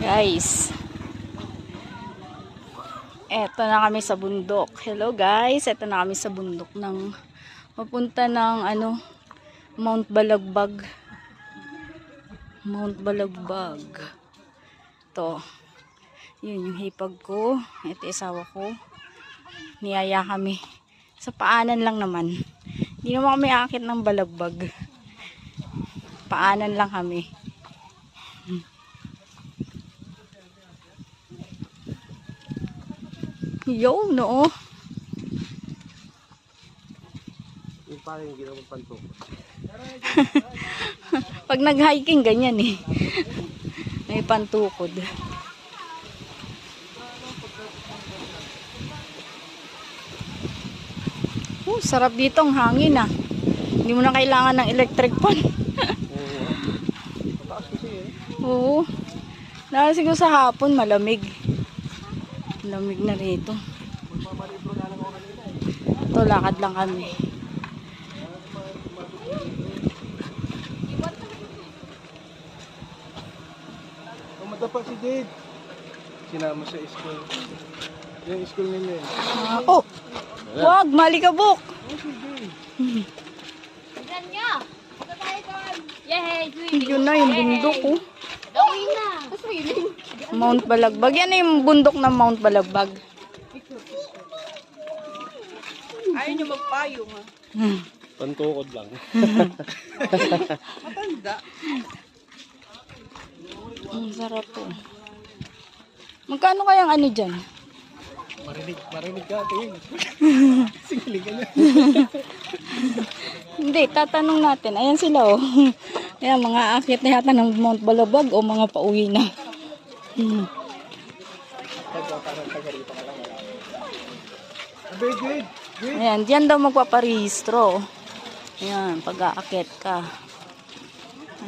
Guys, eto na kami sa bundok. Hello guys, eto na kami sa bundok ng papunta ng Mount Balagbag. Mount Balagbag. To. Yun yung hipag ko. Ito isawa ko. Niyaya kami. Sa paanan lang naman. Hindi naman kami aakit ng Balagbag. Paanan lang kami. Yo, no. Yung parang ginawang pantok. Pag nag-hiking, ganyan eh. May pantukod. Sarap dito ang hangin ah. Hindi mo na kailangan ng electric fan. Oo. Dahil siguro sa hapon, malamig. Lamig na rito. Ito, lakad lang kami. Madapa si Jade. Sinama sa school. Yung school nila eh. Oh! Wag! Malikabok! Tignan nyo! Ito tayo doon! Yay! Yun na yung bundok oh. Dawin na! Mount Balagbag. Yan na yung bundok ng Mount Balagbag. Ayaw nyo magpayong ha. Pantukod lang. Matanda. Ang sarap po. Magkano kayang ano dyan? Marinig ka, tingin. Singiling ka na. Hindi, tatanong natin. Ayan sila oh. Ayan, mga aakyat na yata ng Mount Balagbag o mga pauwi na. Ayan, diyan daw magpaparehistro. Ayan, pag-aakyat ka.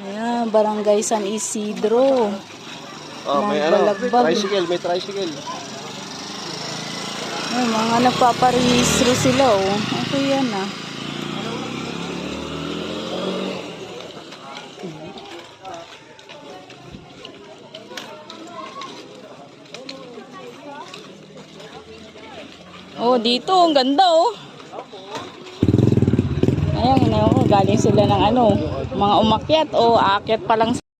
Ayan, Barangay San Isidro. Oh, may Balagbag. may tricycle. Ayan, mga nagpaparehistro sila oh. Okay yan ah. Oh, dito, ang ganda oh. Ayan, galing sila ng mga umakyat o aakyat pa lang